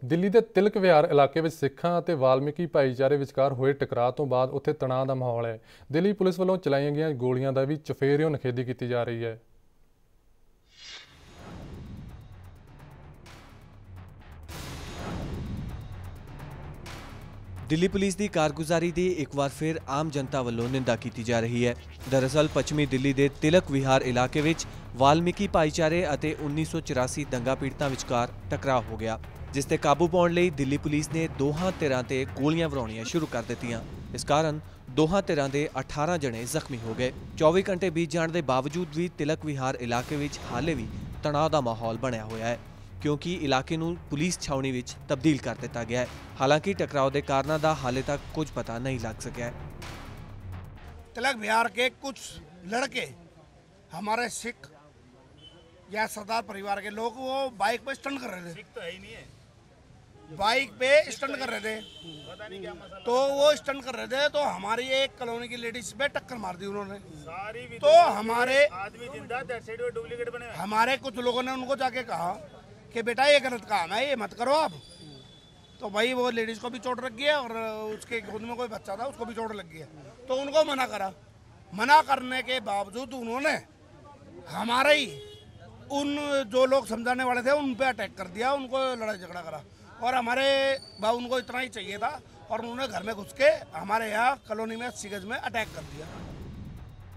ਦਿੱਲੀ ਦੇ ਤਿਲਕ ਵਿਹਾਰ ਇਲਾਕੇ ਵਿੱਚ ਸਿੱਖਾਂ ਅਤੇ ਵਾਲਮੀਕੀ ਭਾਈਚਾਰੇ ਵਿਚਕਾਰ ਹੋਏ ਟਕਰਾਅ ਤੋਂ ਬਾਅਦ ਉੱਥੇ ਤਣਾਅ ਦਾ ਮਾਹੌਲ ਹੈ। ਦਿੱਲੀ ਪੁਲਿਸ ਵੱਲੋਂ ਚਲਾਈਆਂ ਗਈਆਂ ਗੋਲੀਆਂ ਦਾ ਵੀ ਚਫੇਰਿਓਂ ਨਿਖੇਧੀ ਕੀਤੀ ਜਾ ਰਹੀ ਹੈ। दिल्ली पुलिस की कारगुजारी की एक बार फिर आम जनता वालों निंदा की जा रही है। दरअसल पश्चिमी दिल्ली के तिलक विहार इलाके में वाल्मीकि भाईचारे और 1984 दंगा पीड़ितों विचकार टकराव हो गया, जिस ते काबू पाने लई दिल्ली पुलिस ने दोहां धिरां ते गोलियां वराउणियां शुरू कर दित्तियां। इस कारण दोहां धिरां दे 18 जने जख्मी हो गए। 24 घंटे बीत जाने के बावजूद भी तिलक विहार इलाके में हाले भी तनाव का माहौल बनया होया है, क्योंकि इलाके नूं पुलिस छावनी विच तब्दील कर दिता गया है। हालांकि टकराव के कारणों का हाले तक कुछ पता नहीं लग सका है। तिलक विहार के कुछ लड़के हमारे सिख या सरदार परिवार के लोग वो बाइक पे स्टंट कर रहे थे। सिख तो है ही नहीं है। बाइक पे स्टंट कर रहे थे, पता नहीं क्या मसला। तो वो स्टंट कर रहे थे तो हमारी एक कॉलोनी की लेडीज पे टक्कर मार दी उन्होंने। तो हमारे आदमी जिंदा डुप्लीकेट बने। हमारे कुछ लोगों ने उनको जाके कहा कि बेटा ये गलत काम है, ये मत करो आप। तो भाई वो लेडीज को भी चोट लग गया और उसके गोद में कोई बच्चा था उसको भी चोट लग गया। तो उनको मना करा। मना करने के बावजूद उन्होंने हमारे ही उन जो लोग समझाने वाले थे उन पे अटैक कर दिया, उनको लड़ाई झगड़ा करा। और हमारे बाबू उनको इतना ही चाहिए था और उन्होंने घर में घुस के हमारे यहाँ कॉलोनी में 80 गज में अटैक कर दिया।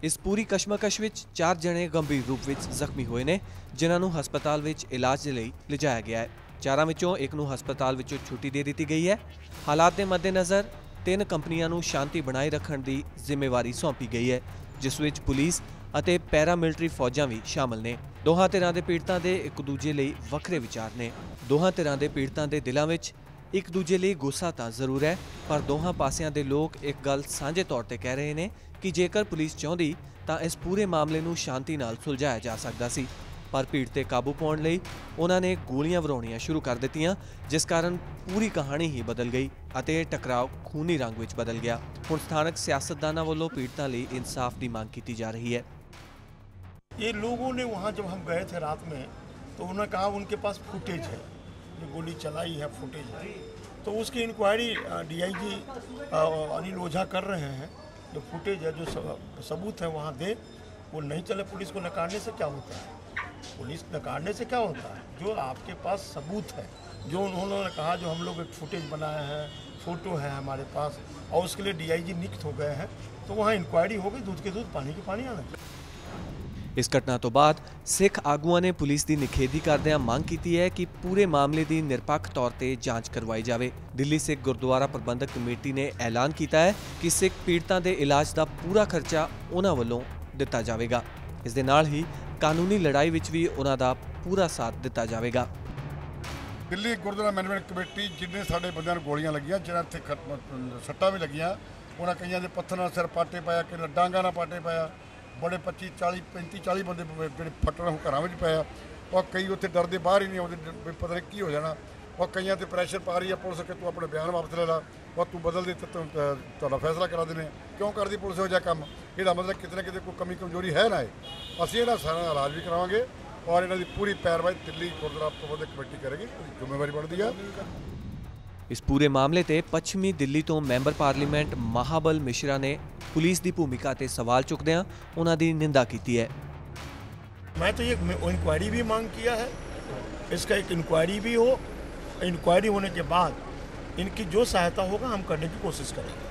इस पूरी कशमकश विच 4 जने गंभीर रूप विच जख्मी हुए ने, जिन्हां नूं हस्पताल विच इलाज लई लिजाया गया है। 4 विचों एक नूं हस्पताल विचों छुट्टी दे दी गई है। हालात के मद्देनज़र 3 कंपनियां नूं शांति बनाए रखण दी जिम्मेवारी सौंपी गई है, जिस विच पुलिस ਅਤੇ ਪੈਰਾਮਿਲਟਰੀ फौजां भी शामिल ने। ਦੋਹਾਂ ਧਿਰਾਂ ਦੇ ਪੀੜਤਾਂ ਦੇ ਇੱਕ ਦੂਜੇ ਲਈ ਵੱਖਰੇ ਵਿਚਾਰ ਨੇ। ਦੋਹਾਂ ਧਿਰਾਂ ਦੇ ਪੀੜਤਾਂ ਦੇ ਦਿਲਾਂ ਵਿੱਚ ਇੱਕ ਦੂਜੇ ਲਈ ਗੁੱਸਾ ਤਾਂ ਜ਼ਰੂਰ ਹੈ, ਪਰ ਦੋਹਾਂ ਪਾਸਿਆਂ ਦੇ ਲੋਕ ਇੱਕ ਗੱਲ ਸਾਂਝੇ ਤੌਰ ਤੇ ਕਹਿ ਰਹੇ ਨੇ ਕਿ ਜੇਕਰ ਪੁਲਿਸ ਚਾਹੁੰਦੀ ਤਾਂ ਇਸ ਪੂਰੇ ਮਾਮਲੇ ਨੂੰ ਸ਼ਾਂਤੀ ਨਾਲ ਸੁਲਝਾਇਆ ਜਾ ਸਕਦਾ ਸੀ, ਪਰ ਭੀੜ ਤੇ ਕਾਬੂ ਪਾਉਣ ਲਈ ਉਹਨਾਂ ਨੇ ਗੋਲੀਆਂ ਵਰਾਉਣੀਆਂ ਸ਼ੁਰੂ ਕਰ ਦਿੱਤੀਆਂ, ਜਿਸ ਕਾਰਨ ਪੂਰੀ ਕਹਾਣੀ ਹੀ ਬਦਲ ਗਈ ਅਤੇ ਟਕਰਾਅ ਖੂਨੀ ਰੰਗ ਵਿੱਚ ਬਦਲ ਗਿਆ। ਹੁਣ ਸਥਾਨਕ ਸਿਆਸਤਦਾਨਾਂ ਵੱਲੋਂ ਪੀੜਤਾਂ ਲਈ ਇਨਸਾਫ ਦੀ ਮੰਗ ਕੀਤੀ ਜਾ ਰਹੀ है। ये लोगों ने वहाँ जब हम गए थे रात में तो उन्होंने कहा उनके पास फुटेज है, जो गोली चलाई है फुटेज है। तो उसकी इंक्वायरी DIG अनिल ओझा कर रहे हैं। जो फुटेज है, जो सबूत है वहाँ दे। वो नहीं चले पुलिस को नकारने से क्या होता है? पुलिस नकारने से क्या होता है? जो आपके पास सबूत है, जो उन्होंने कहा जो हम लोग एक फुटेज बनाए हैं, फ़ोटो है हमारे पास, और उसके लिए DIG नियुक्त हो गए हैं, तो वहाँ इंक्वायरी हो गई, दूध के दूध पानी के पानी आना। इस घटना तो बाद सिख आगुआं ने पुलिस की निखेधी करदਿਆਂ मांग की है कि पूरे मामले की निरपक्ष तौर पर जांच करवाई जाए। दिल्ली सिख गुरुद्वारा प्रबंधक कमेटी ने ऐलान किया है कि सिख पीड़तां दे इलाज का पूरा खर्चा उन्हां वल्लों दिता जाएगा। इस दे नाल ही कानूनी लड़ाई विच भी उन्हां दा पूरा साथ दिता जाएगा। दिल्ली गुरुद्वारा मैनेजमेंट कमेटी जिन्ने साडे बंदियां नूं गोलियां लगियां, जिन्हां इत्थे सट्टां भी लगियां, उन्हां कईयां दे पत्थर नाल सिर पाटे पाया, कि डांगा नाल पाटे पाया। बड़े 25 40 35 40 बंदे ਜਿਹੜੇ ਫੱਟਣ ਘਰਾਂ ਵਿੱਚ ਪਿਆ, और कई उत्थे डरदे बाहर ही नहीं आउंदे, पता नहीं की हो जाना। और कईयां ते प्रेशर पा रही है पुलिस कि तू अपने बयान वापस ले ला, और तू बदल दे, तुहाडा फैसला करा देने। क्यों करदी पुलिस हो जा काम? ਇਹਦਾ मतलब कितने कितने कोई कमी कमजोरी है ना। ਅਸੀਂ ਇਹਨਾਂ ਸਾਰਾ ਇਲਾਜ भी करावांगे और ਇਹਨਾਂ ਦੀ पूरी पैरवाई दिल्ली गुरुद्वारा प्रबंधक कमेटी करेगी, जिम्मेवारी बनती है। इस पूरे मामले ते पश्चिमी दिल्ली तो मैंबर पार्लीमेंट महाबल मिश्रा ने पुलिस की भूमिका ते सवाल चुकदियां उन्हां दी निंदा की है। मैं तो ये इंक्वायरी भी मांग किया है, इसका एक इंक्वायरी भी हो। इंक्वायरी होने के बाद इनकी जो सहायता होगा हम करने की कोशिश करेंगे।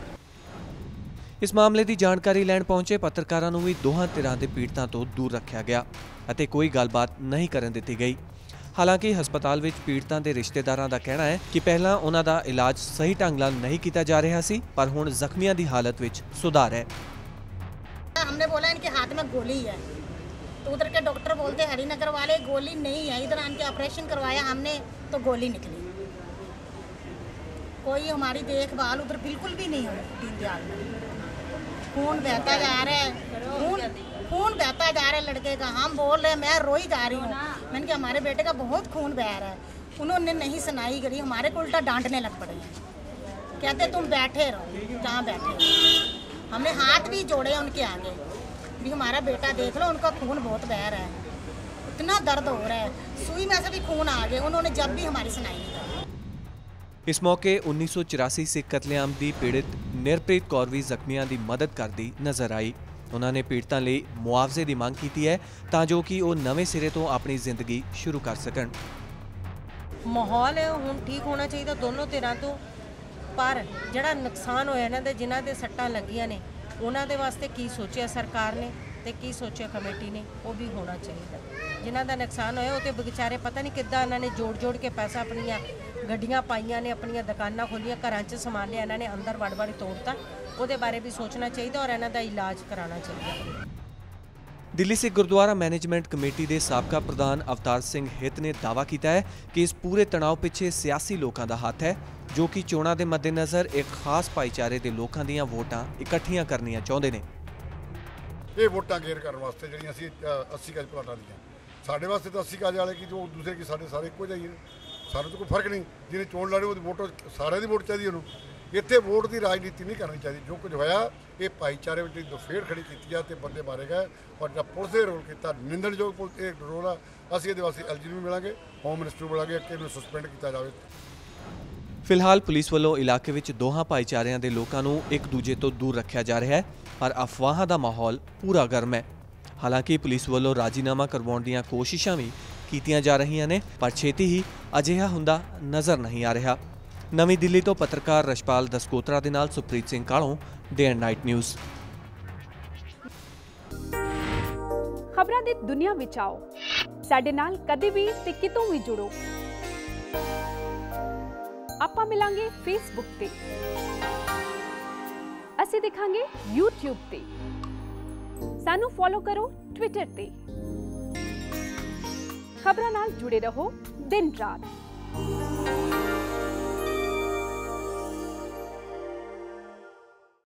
इस मामले की जानकारी लैण पहुंचे पत्रकारां नूं भी दोहां धिरां दे पीड़तां तो दूर रखा गया अते कोई गलबात नहीं करन दित्ती गई। हालांकि हस्पताल विच पीड़तां दे रिश्तेदारां दा कहना है कि पहलां उन्हां दा इलाज सही ढंग नाल नहीं किया जा रहा सी, पर हुण जख्मियां दी हालत विच सुधार है। हमने बोला इनके हाथ में गोली है, तो उधर के डॉक्टर बोलते हरिनगर वाले गोली नहीं है। इधर आन के ऑपरेशन करवाया हमने तो गोली निकली। कोई हमारी देखभाल उधर बिल्कुल भी नहीं हो। दीनदयाल में खून बहता जा रहा है, खून बहता जा रहा है लड़के का। हम बोल रहे हैं, मैं रोई जा रही हूँ। मैंने कहा हमारे बेटे का बहुत खून बह रहा है। उन्होंने नहीं सुनाई करी, हमारे को उल्टा डांटने लग पड़े हैं। कहते तुम बैठे रहो, कहाँ बैठे रहो। हमने हाथ भी जोड़े उनके आगे भी, हमारा बेटा देख लो, उनका खून बहुत बह रहा है, इतना दर्द हो रहा है, सुई में से भी खून आ गया। उन्होंने जब भी हमारी सुनाई नहीं करी। इस मौके 1984 सिख कतलेआम की पीड़ित निरप्रीत कौर भी जख्मियों की मदद करती नजर आई। उन्होंने पीड़ितों लिए मुआवजे की मांग की है तां जो कि वो नवे सिरे तो अपनी जिंदगी शुरू कर सकन। माहौल है हुण ठीक होना चाहिए दोनों धिरां तो, पर जिहड़ा नुकसान होया इन्हां दे जिन्हां दे सट्टां लगियां ने उन्हां दे वास्ते की सोचिया सरकार ने ते की सोचिया कमेटी ने, वो भी होना चाहिए। जिन्हां दा नुकसान होया वो तो बेचारे पता नहीं किद्दां इन्हां ने जोड़ के पैसा अपनियां गड्डियां पाईयां ने, अपनियां दुकानां खोलियां, घरां 'च समान लिया, इन्हां ने अंदर वड़ तोड़ता, ਉਹਦੇ ਬਾਰੇ भी सोचना चाहिए और ਇਹਨਾਂ ਦਾ इलाज कराना चाहिए। दिल्ली सिख गुरुद्वारा मैनेजमेंट कमेटी के साबका प्रधान अवतार सिंह हित ने दावा किया है कि इस पूरे तनाव पिछे सियासी लोगों का हाथ है जो कि चोणां के मद्देनज़र एक खास भाईचारे के लोगों ਦੀਆਂ वोटां इकट्ठियां करनियां चाਹੁੰਦੇ ਨੇ। ਇਹ ਵੋਟਾਂ ਗੇਰ ਕਰਨ ਵਾਸਤੇ ਜਿਹੜੀਆਂ ਅਸੀਂ 80 ਗਜ ਪਲਾਟਾਂ ਦੀਆਂ, ਸਾਡੇ ਵਾਸਤੇ ਤਾਂ 80 ਗਜ ਵਾਲੇ ਕੀ ਜੋ ਦੂਸਰੇ ਕੀ ਸਾਡੇ ਸਾਰੇ ਇੱਕੋ ਜਿਹੇ ਨੇ, ਸਾਨੂੰ ਤਾਂ ਕੋਈ ਫਰਕ ਨਹੀਂ। ਜਿਹਨੇ ਚੋਣ ਲੜੇ ਉਹਦੀ ਵੋਟ ਸਾਰਿਆਂ ਦੀ ਵੋਟ ਚਾਹੀਦੀ ਉਹਨੂੰ। ਇੱਥੇ ਵੋਟ ਦੀ ਰਾਜਨੀਤੀ ਨਹੀਂ ਕਰਨੀ ਚਾਹੀਦੀ। ਜੋ ਕੁਝ ਹੋਇਆ ਇਹ ਭਾਈਚਾਰੇ ਵਿੱਚ ਦਫੇੜ ਖੜੀ ਕੀਤੀ ਆ ਤੇ ਬੰਦੇ ਮਾਰੇ ਗਏ ਔਰ ਜਿਹੜਾ ਪੁਲਿਸ ਦੇ ਰੋਲ ਕੀਤਾ ਨਿੰਦਣਯੋਗ ਪੁਲਿਸ ਇਹ ਰੋਲ ਆ। ਅਸੀਂ ਇਹਦੇ ਵਾਸਤੇ ਐਲਜੀ ਨੂੰ ਮਿਲਾਂਗੇ, ਹੋਮ ਮਿਨਿਸਟਰ ਨੂੰ ਮਿਲਾਂਗੇ ਕਿ ਇਹਨੂੰ ਸਸਪੈਂਡ ਕੀਤਾ ਜਾਵੇ। फिलहाल पुलिस वालों इलाके में दोहां भाईचारिਆਂ के लोगों को एक दूजे तो दूर रखा जा रहा है, पर अफवाह का माहौल पूरा गर्म है। हालांकि पुलिस वालों राजीनामा करवाउण दीआं कोशिशां भी कीतियां जा रही ने, पर छेती ही अजिहा हुंदा नज़र नहीं आ रहा। नवी दिल्ली तो पत्रकार रशपाल दसकोत्रा दे नाल सुप्रीत सिंह कालों, डे एंड नाइट न्यूज़। खबरां दी दुनिया विच आओ, साडे नाल कदे भी ते कितों भी जुड़ो। ਆਪਾਂ ਮਿਲਾਂਗੇ ਫੇਸਬੁੱਕ ਤੇ, ਅਸੀਂ ਦਿਖਾਂਗੇ YouTube ਤੇ, ਸਾਨੂੰ ਫੋਲੋ ਕਰੋ ਟਵਿੱਟਰ ਤੇ। ਖਬਰਾਂ ਨਾਲ ਜੁੜੇ ਰਹੋ ਦਿਨ ਰਾਤ।